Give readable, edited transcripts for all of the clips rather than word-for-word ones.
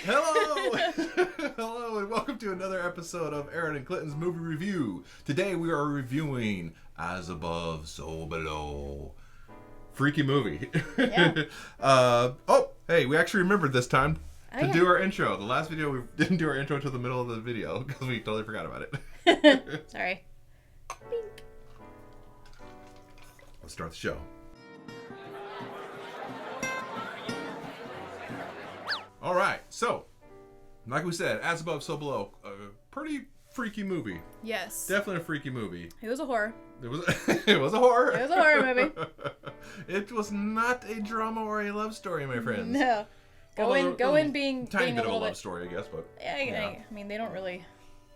Hello! Hello, and welcome to another episode of Erin and Clinton's Movie Review. Today we are reviewing As Above, So Below. Freaky movie. Yeah. Hey, we actually remembered this time to yeah. do our intro. The last video, we didn't do our intro until the middle of the video because we totally forgot about it. Sorry. Bink. Let's start the show. All right, so like we said, As Above, So Below, a pretty freaky movie. Yes. Definitely a freaky movie. It was a horror. It was it was a horror. It was a horror movie. It was not a drama or a love story, my friends. No. Go in being tiny bit a of a little love bit. story, I guess, but I mean, they don't really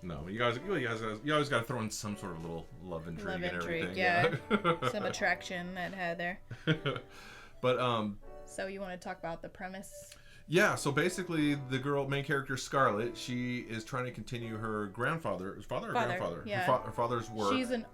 no. You always got to throw in some sort of little love intrigue and everything. Yeah. Some attraction that had there. But So you want to talk about the premise? yeah, so basically the main character Scarlett, she is trying to continue her grandfather's grandfather? Yeah. Her father's work. She's an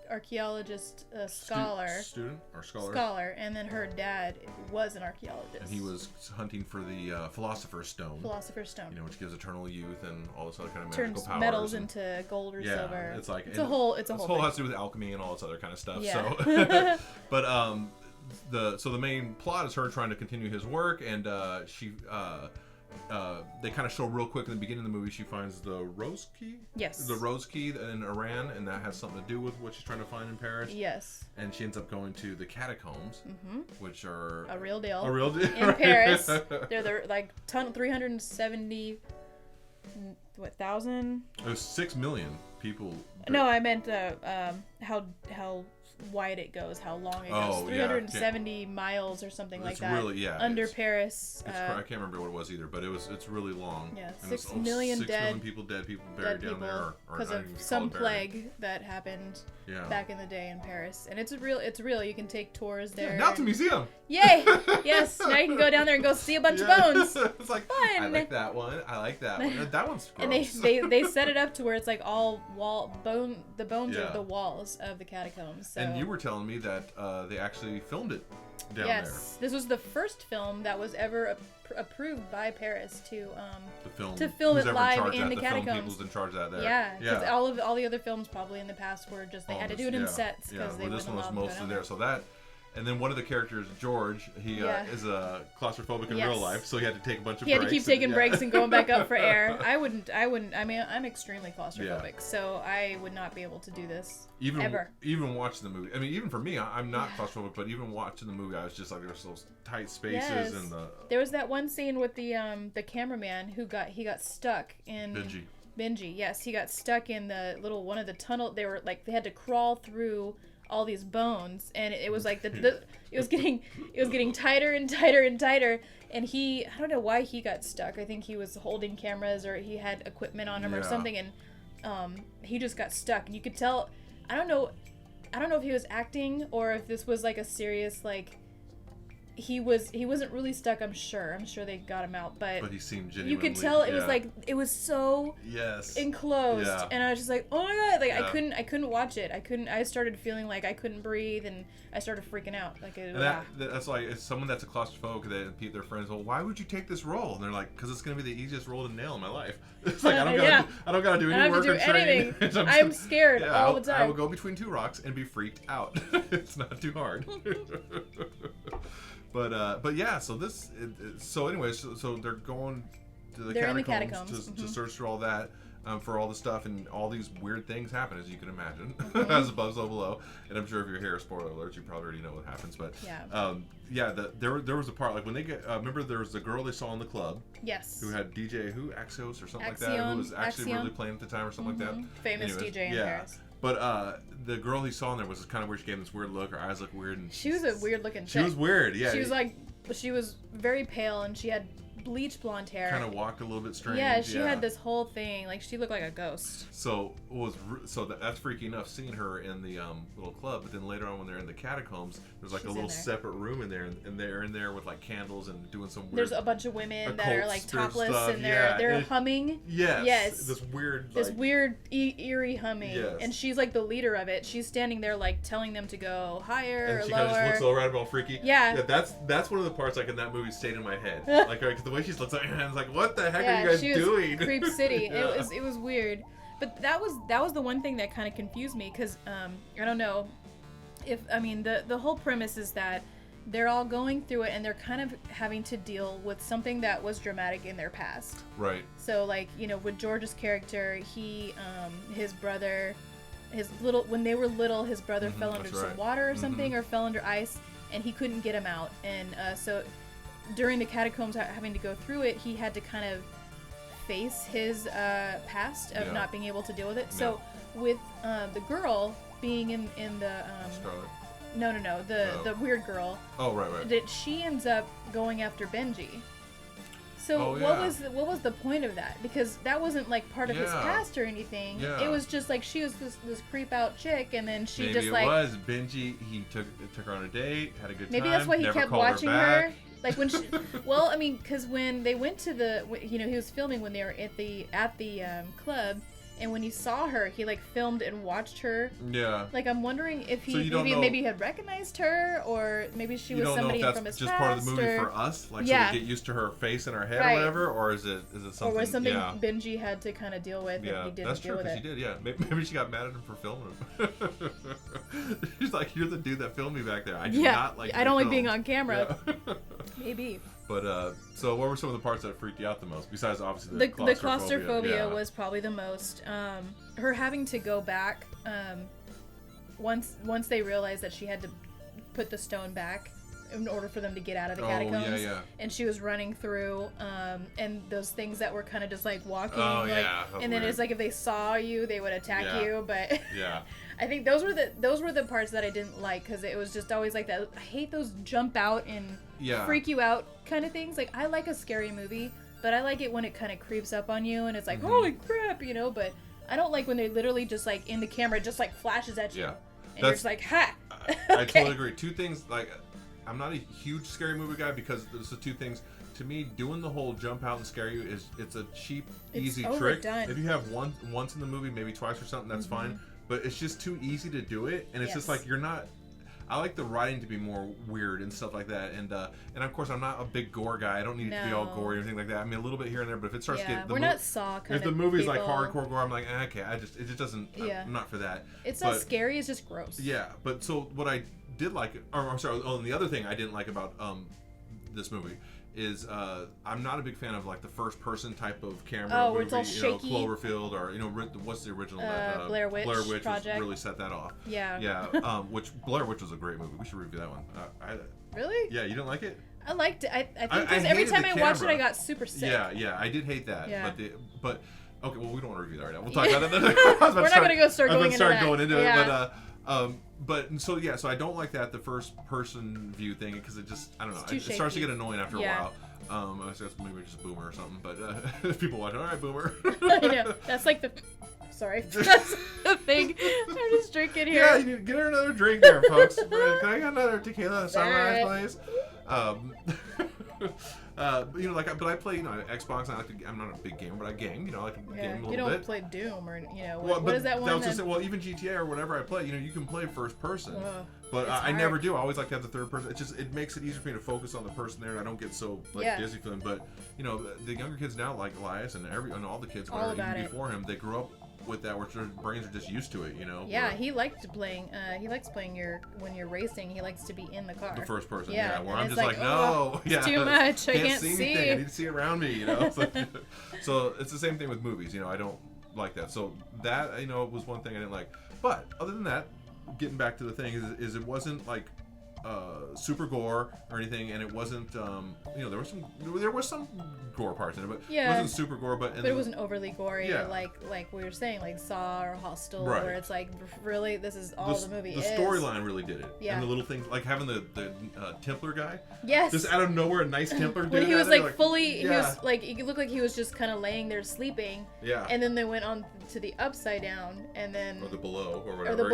archaeologist, scholar. Student or scholar? Scholar, and then her dad was an archaeologist. And he was hunting for the Philosopher's Stone. Philosopher's Stone. You know, which gives eternal youth and all this other kind of magical Turns powers. metals into gold or silver. It's like it's a whole thing. Has to do with alchemy and all this other kind of stuff. Yeah. So, but the main plot is her trying to continue his work, and they kind of show real quick in the beginning of the movie she finds the rose key. Yes. The rose key in Iran, and that has something to do with what she's trying to find in Paris. Yes. And she ends up going to the catacombs, which are a real deal. A real deal in Paris. They're like 370 thousand. There's 6 million people. No, I meant how wide it goes, how long it goes. 370 miles or something like that. Really, yeah. Under Paris. I can't remember what it was either, but it's really long. Yeah, and 6 million 6 dead. million people dead, people buried down there, because of some plague that happened back in the day in Paris. And it's real. You can take tours there. Yeah, now it's a museum. Yay! Yes, now you can go down there and go see a bunch of bones. It's like fun. I like that one. I like that one. That one's gross. And they set it up to where it's like all the bones are the walls of the catacombs. So. And you were telling me that they actually filmed it down there. Yes, this was the first film that was ever approved by Paris to film it live in the catacombs. The film people's in charge of that there. Yeah, because all the other films probably in the past were just they had to do it in sets because they this wouldn't one was allow mostly there. So that. And then one of the characters, George, he is a claustrophobic in real life, so he had to take a bunch of breaks. He had to keep taking breaks and going back up for air. I wouldn't. I mean, I'm extremely claustrophobic, so I would not be able to do this ever. Even watching the movie, I mean, even for me, I'm not claustrophobic, but even watching the movie, I was just like, there's those tight spaces and there was that one scene with the cameraman who got stuck in Benji. Yes, he got stuck in the one of the tunnel. They had to crawl through all these bones, and it was like it was getting tighter and tighter and tighter, and I don't know why he got stuck. I think he was holding cameras or he had equipment on him or something, and he just got stuck, and you could tell. I don't know if he was acting or if this was like a serious he wasn't really stuck. I'm sure they got him out, but he seemed genuinely. You could tell it was so enclosed, and I was just like, oh my god, I couldn't watch it. I started feeling like I couldn't breathe, and I started freaking out. That's like it's someone that's a claustrophobic. Their friends, well, why would you take this role? And they're like, because it's gonna be the easiest role to nail in my life. It's like I don't gotta do any work or training. I'm scared all the time. I will go between two rocks and be freaked out. It's not too hard. But yeah, so anyways, so they're going to the catacombs to search through all that for all the stuff, and all these weird things happen, as you can imagine. As above, so below. And I'm sure if you're here, spoiler alert, you probably already know what happens. But there was a part like when they get remember there was the girl they saw in the club. Yes. Who had DJ Axios or something like that, who was actually really playing at the time or something like that. Famous DJ in Paris. But the girl he saw in there was kind of weird. She gave him this weird look. Her eyes looked weird. And she was a weird looking chick. She was weird, yeah. She was very pale, and she had bleach blonde hair. Kind of walked a little bit strange. Yeah, she had this whole thing. Like, she looked like a ghost. So that's freaky enough seeing her in the little club. But then later on when they're in the catacombs, there's like a little separate room in there. And they're in there with like candles and doing some weird... There's a bunch of women that are like topless and they're humming. Yes. This weird... eerie humming. Yes. And she's like the leader of it. She's standing there like telling them to go higher or lower. And she kind of just looks all right, all freaky. Yeah. That's one of the parts like in that movie stayed in my head. Like, the the way she looks at hands, like, what the heck are you guys doing? Creep City. Yeah. It was weird. But that was the one thing that kind of confused me, because I don't know if, I mean, the whole premise is that they're all going through it and they're kind of having to deal with something that was dramatic in their past. Right. So, like, you know, with George's character, he, his brother, when they were little, his brother fell under some water or something, or fell under ice, and he couldn't get him out. And so during the catacombs, having to go through it, he had to kind of face his past of not being able to deal with it. So with the girl being in the Scarlet? No, the weird girl. Oh, right. That she ends up going after Benji. So what was the point of that? Because that wasn't like part of his past or anything. Yeah. It was just like she was this creep out chick, and then she just like. Maybe it was Benji. He took her on a date, had a good time. Maybe that's why he kept watching her. Like when she, well, I mean, because when they went to the, you know, he was filming when they were at the club, and when he saw her, he like filmed and watched her. Yeah. Like I'm wondering if he maybe he had recognized her, or maybe she was somebody from his past. Just part of the movie for us, like so we get used to her face in our head or whatever, or is it something? Or was something Benji had to kind of deal with, and he didn't deal with it. She did. Yeah, maybe she got mad at him for filming him. She's like, "You're the dude that filmed me back there. I do not like. I don't like being on camera." Yeah. Maybe. But so what were some of the parts that freaked you out the most, besides obviously the claustrophobia was probably the most. Her having to go back once they realized that she had to put the stone back in order for them to get out of the catacombs. And she was running through and those things that were kind of just like walking and then it's like if they saw you they would attack you, but I think those were the parts that I didn't like, because it was just always like that. I hate those jump out and freak you out kind of things. Like I like a scary movie, but I like it when it kind of creeps up on you and it's like holy crap, you know. But I don't like when they literally just like in the camera just like flashes at you and you're just like ha. I totally agree. Two things, like I'm not a huge scary movie guy, because there's the two things. To me, doing the whole jump out and scare you it's a cheap, easy trick. If you have once in the movie, maybe twice or something, that's fine. But it's just too easy to do it, and it's just like you're not. I like the writing to be more weird and stuff like that, and of course I'm not a big gore guy. I don't need it to be all gory or anything like that. I mean a little bit here and there, but if it starts getting, we're not Saw kind of. If the movie's like hardcore gore, I'm like okay, it just doesn't. I'm not for that. It's not scary. It's just gross. Yeah, but so what I did like, or I'm sorry, and the other thing I didn't like about this movie is I'm not a big fan of like the first person type of camera movie, it's all shaky. Cloverfield, or what's the original Blair Witch Project. Really set that off. Which Blair Witch was a great movie. We should review that one. Really? Yeah, you didn't like it? I liked it. I think every time I watched it I got super sick. Yeah, I did hate that. Yeah. But okay, well we don't want to review that right now. We'll talk about that. We're not going to start going into it. But so I don't like that, the first person view thing, because it just, I don't know, it starts to get annoying after a while. I guess maybe just a boomer or something, but if people watch, all right, boomer. I know, that's like the, sorry, that's the thing. I'm just drinking here. Yeah, you need to get her another drink there, folks. Can I get another tequila sunrise, please? But I play, Xbox. I'm not a big gamer, but I game. I like to game a little bit. You don't play Doom or what is that one? Well, even GTA or whatever I play, you can play first person. But I never do. I always like to have the third person. It makes it easier for me to focus on the person there, and I don't get so dizzy feeling. But the younger kids now, like Elias and all the kids even before him, they grew up with that, where their brains are just used to it, Yeah, he likes playing when you're racing. He likes to be in the car. The first person, where I'm just like no, it's too much. I can't see anything. I need to see around me, So it's the same thing with movies. I don't like that. So that was one thing I didn't like. But other than that, getting back to the thing is it wasn't like super gore or anything, and it wasn't there was some gore parts in it, but it wasn't super gore, but it wasn't overly gory, like we were saying, like Saw or Hostel, where it's like really this is all the movie is. The storyline really did it, and the little things like having the Templar guy, yes, just out of nowhere, a nice Templar dude. When he was like fully, he was like, it looked like he was just kind of laying there sleeping, and then they went on to the upside down, and then or the below or whatever,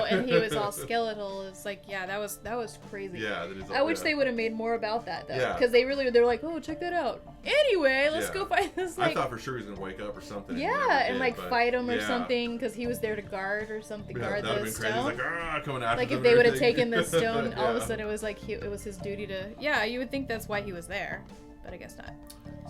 and he was all skeletal. It's like that was crazy. Yeah, that is. I wish they would have made more about that though, because they're like, oh, check that out. Anyway, let's go find this. I thought for sure he was gonna wake up or something. Yeah, and fight him or something, because he was there to guard or something. Guard the stone. Like, coming after like if they would have taken the stone, all of a sudden it was like it was his duty to. Yeah, you would think that's why he was there. but I guess not.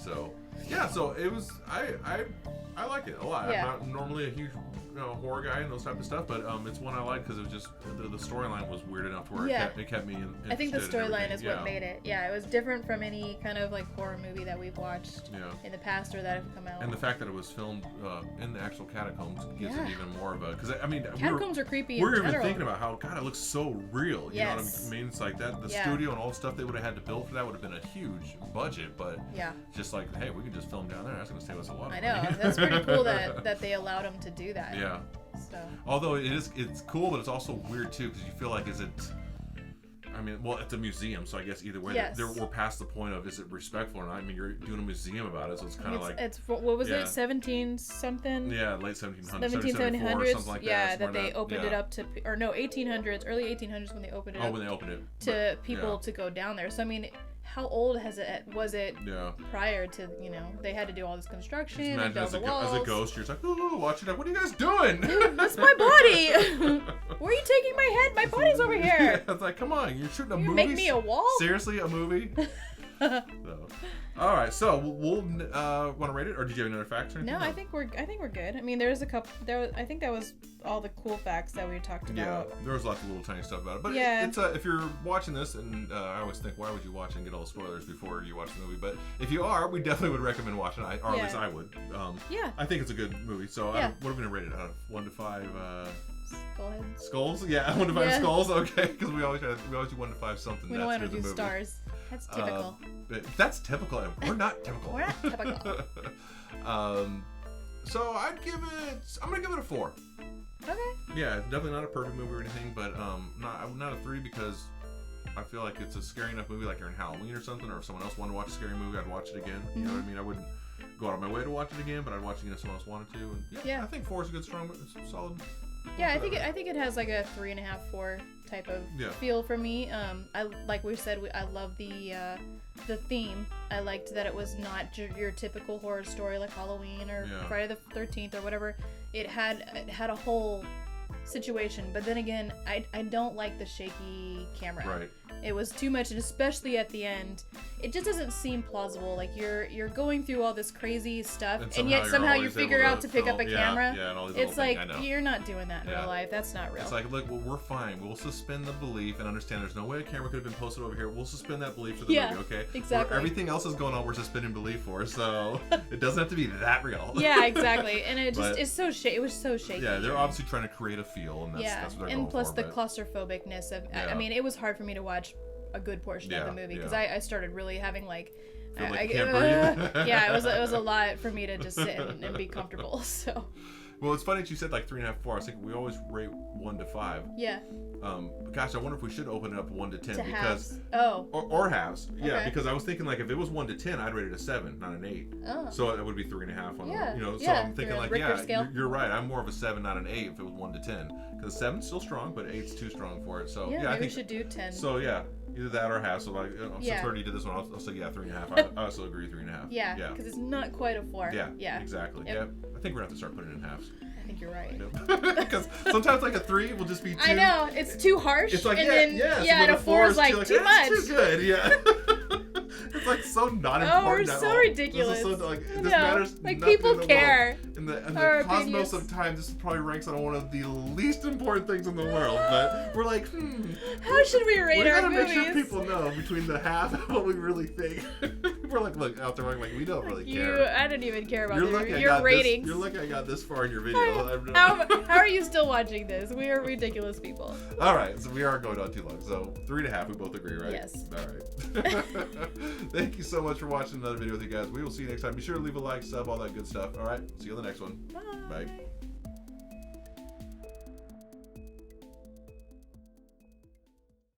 So yeah, so it was. I like it a lot. Yeah. I'm not normally a huge horror guy and those type of stuff, but it's one I like because it was just the storyline was weird enough to where it kept me interested. I think the storyline is what made it. Yeah, it was different from any kind of like horror movie that we've watched in the past or that have come out. And the fact that it was filmed in the actual catacombs gives it even more of a, because I mean catacombs are creepy. We're even thinking about how it looks so real. You know what I mean? It's like that the Yeah. studio and all the stuff they would have had to build for that would have been a huge budget, but just like, hey, we can just film down there. That's going to save us a lot of money. I know. That's pretty cool that they allowed them to do that. Yeah. So. Although it's cool, but it's also weird too, because you feel like, is it? I mean, well, it's a museum, so I guess either way, we're past the point of is it respectful or not. I mean, you're doing a museum about it, so it's kind of like it's what was it, 17 something? Yeah, late 1700s, 1700s, something like that they opened it up to, or no, 1800s, early 1800s when they opened it up. Oh, when they opened it to people to go down there. So I mean, how old was it prior to, they had to do all this construction and build the walls. As a ghost, you're just like, ooh, watching it. What are you guys doing? Ooh, that's my body. Where are you taking my head? My body's over here. It's like, come on, you're shooting a movie. Make me a wall? Seriously, a movie? So. All right, so we'll want to rate it, or did you have another fact or anything? No, I think we're good. I mean, there's a couple. I think that was all the cool facts that we talked about. Yeah, there was lots of little tiny stuff about it, but it's if you're watching this, and I always think, why would you watch and get all the spoilers before you watch the movie? But if you are, we definitely would recommend watching it, or at least I would. I think it's a good movie. So what are we gonna rate it out of 1 to 5? Skullheads. Skulls? Yeah, 1 to 5 skulls. Okay, because we always do 1 to 5 something. We don't want to do stars. That's typical. That's typical. We're not typical. We're not typical. So I'm gonna give it a 4. Okay. Yeah, definitely not a perfect movie or anything, but not a 3 because I feel like it's a scary enough movie, like you're in Halloween or something, or if someone else wanted to watch a scary movie, I'd watch it again. You know what I mean? I wouldn't go out of my way to watch it again, but I'd watch it again if someone else wanted to. And I think 4 is a good, strong, solid. Yeah, I think it has like a 3.5, 4 type of feel for me. I like we said, I love the theme. I liked that it was not your typical horror story like Halloween or Friday the 13th or whatever. It had a whole situation, but then again, I don't like the shaky camera. Right. It was too much, and especially at the end, it just doesn't seem plausible. Like you're going through all this crazy stuff, and yet somehow you figure out to pick up a camera. Yeah, and all these it's like things, you're not doing that in real life. That's not real. It's like, look, well, we're fine. We'll suspend the belief and understand there's no way a camera could have been posted over here. We'll suspend that belief for the movie, okay? Exactly. Where everything else is going on, we're suspending belief for, so it doesn't have to be that real. Yeah, exactly. And it just it was so shaky. Yeah, they're obviously trying to create a feel, and that's what they're going for. And plus the claustrophobicness of, I mean, it was hard for me to watch a good portion of the movie because I started really having like I can't breathe. Yeah, it was a lot for me to just sit and be comfortable. So well, it's funny that you said like 3.5, 4. I was thinking we always rate 1 to 5. Yeah. Gosh, I wonder if we should open it up 1 to 10 to because halves. or halves. Yeah, because I was thinking like if it was 1 to 10, I'd rate it a 7, not an 8. Oh. So it would be 3.5 on yeah. the, So yeah. I'm thinking like you're right. I'm more of a 7, not an 8 if it was 1 to 10 because 7's still strong, but 8's too strong for it. So I think we should do 10. So yeah. Either that or half. So like, since 30 did this one, I'll say 3.5. I also agree 3.5. Yeah, because it's not quite a 4. Yeah, exactly. Yeah, I think we're gonna have to start putting it in halves. I think you're right. Because sometimes like a 3 will just be too. I know it's too harsh. It's like and and a 4 is like too much. Too good. Yeah. It's like so not important. Oh, we're so ridiculous. This matters. Like people care. In the cosmos of time, this probably ranks on one of the least important things in the world. But we're like, how should we rate our movies? We gotta make sure people know between the half and what we really think. We're like, look out there, like we don't really care. I didn't even care about your ratings. You're lucky I got this far in your video. How are you still watching this? We are ridiculous people. All right, so we are going on too long. So 3.5, we both agree, right? Yes. All right. Thank you so much for watching another video with you guys. We will see you next time. Be sure to leave a like, sub, all that good stuff. All right, see you on the next one. Bye. Bye.